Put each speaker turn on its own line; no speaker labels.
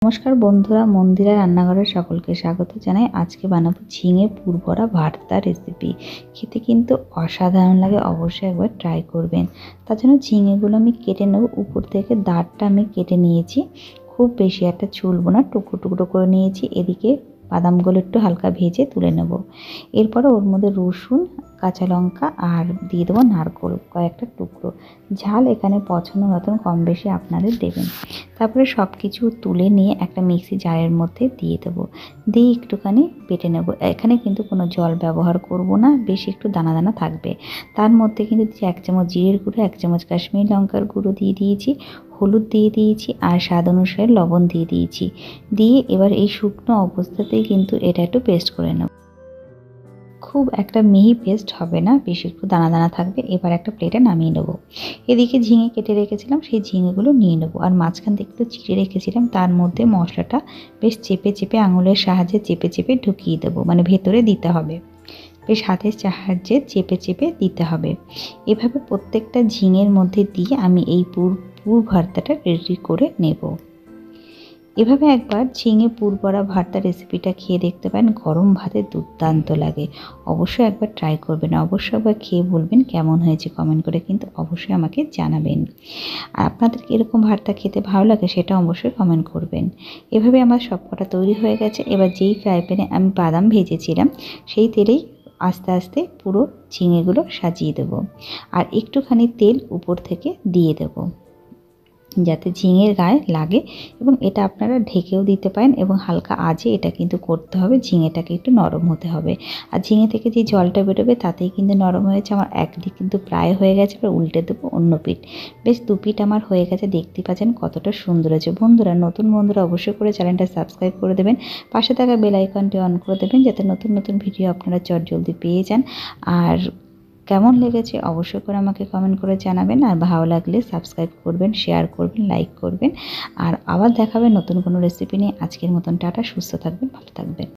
নমস্কার বন্ধুরা, মন্দিরা রান্নাঘরের সকলকে স্বাগত জানাই। আজকে বানাবো ঝিঙে পুরভরা ভর্তা রেসিপি। খেতে কিন্তু অসাধারণ লাগে, অবশ্যই একবার ট্রাই করবেন। তার জন্য ঝিঙেগুলো আমি কেটে নেব। উপর থেকে দাঁড়টা আমি কেটে নিয়েছি, খুব বেশি একটা ছুলবো না, টুকরো টুকরো করে নিয়েছি। এদিকে বাদামগুলো একটু হালকা ভেজে তুলে নেব। এরপরে ওর মধ্যে রসুন, কাঁচা লঙ্কা আর দিয়ে দেবো নারকেল কয়েকটা টুকরো। ঝাল এখানে পছন্দ মতন কম বেশি আপনাদের দেবেন। তারপরে সব কিছু তুলে নিয়ে একটা মিক্সি জারের মধ্যে দিয়ে দেবো, দিয়ে একটুখানি বেটে নেব। এখানে কিন্তু কোনো জল ব্যবহার করব না, বেশি একটু দানা দানা থাকবে। তার মধ্যে কিন্তু 1 চামচ জিরের গুঁড়ো, 1 চামচ কাশ্মীরি লঙ্কার গুঁড়ো দিয়ে দিয়েছি, হলুদ দিয়ে দিয়েছি আর স্বাদ অনুসারে লবণ দিয়ে দিয়েছি। দিয়ে এবার এই শুকনো অবস্থাতেই কিন্তু এটা একটু পেস্ট করে নেব। খুব একটা মিহি পেস্ট হবে না, বেশি একটু দানা দানা থাকবে। এবার একটা প্লেটে নামিয়ে নেব। এদিকে ঝিঙে কেটে রেখেছিলাম, সেই ঝিঙেগুলো নিয়ে নেব। আর মাঝখান থেকে একটু চিড়ে রেখেছিলাম, তার মধ্যে মশলাটা বেশ চেপে চেপে আঙুলের সাহায্যে চেপে চেপে ঢুকিয়ে দেবো, মানে ভেতরে দিতে হবে। বেশ হাতের সাহায্যে চেপে চেপে দিতে হবে। এভাবে প্রত্যেকটা ঝিঙের মধ্যে দিয়ে আমি এই পুর ভর্তাটা রেডি করে নেব। এভাবে একবার ঝিঙে পুরভরা ভর্তা রেসিপিটা খেয়ে দেখতে পারেন, গরম ভাতে দুর্দান্ত লাগে। অবশ্যই একবার ট্রাই করবেন, অবশ্যই একবার খেয়ে বলবেন কেমন হয়েছে, কমেন্ট করে কিন্তু অবশ্যই আমাকে জানাবেন। আর আপনাদের এরকম ভর্তা খেতে ভালো লাগে সেটা অবশ্যই কমেন্ট করবেন। এভাবে আমার সবকটা তৈরি হয়ে গেছে। এবার যেই ফ্রাই প্যানে আমি বাদাম ভেজেছিলাম সেই তেলেই আস্তে আস্তে পুরো ঝিঙেগুলো সাজিয়ে দেব। আর একটুখানি তেল উপর থেকে দিয়ে দেবো, যাতে ঝিঙের গায়ে লাগে। এবং এটা আপনারা ঢেকেও দিতে পারেন এবং হালকা আঁচে এটা কিন্তু করতে হবে। ঝিঙেটাকে একটু নরম হতে হবে। আর ঝিঙে থেকে যে জলটা বেরোবে তাতেই কিন্তু নরম হয়েছে। আমার একদিক কিন্তু প্রায় হয়ে গেছে, এবার উল্টে দেবো অন্য পিঠ। বেশ 2 পিঠ আমার হয়ে গেছে, দেখতে পাচ্ছেন কতটা সুন্দর হয়েছে। বন্ধুরা, নতুন বন্ধুরা অবশ্যই করে চ্যানেলটা সাবস্ক্রাইব করে দেবেন, পাশে থাকা বেল আইকনটি অন করে দেবেন, যাতে নতুন নতুন ভিডিও আপনারা চটজলদি পেয়ে যান। আর কেমন লেগেছে অবশ্যই করে আমাকে কমেন্ট করে জানাবেন। আর ভালো লাগলে সাবস্ক্রাইব করবেন, শেয়ার করবেন, লাইক করবেন। আর আবার দেখাবেন নতুন কোনো রেসিপি নিয়ে। আজকের মতন টাটা, সুস্থ থাকবেন, ভালো থাকবেন।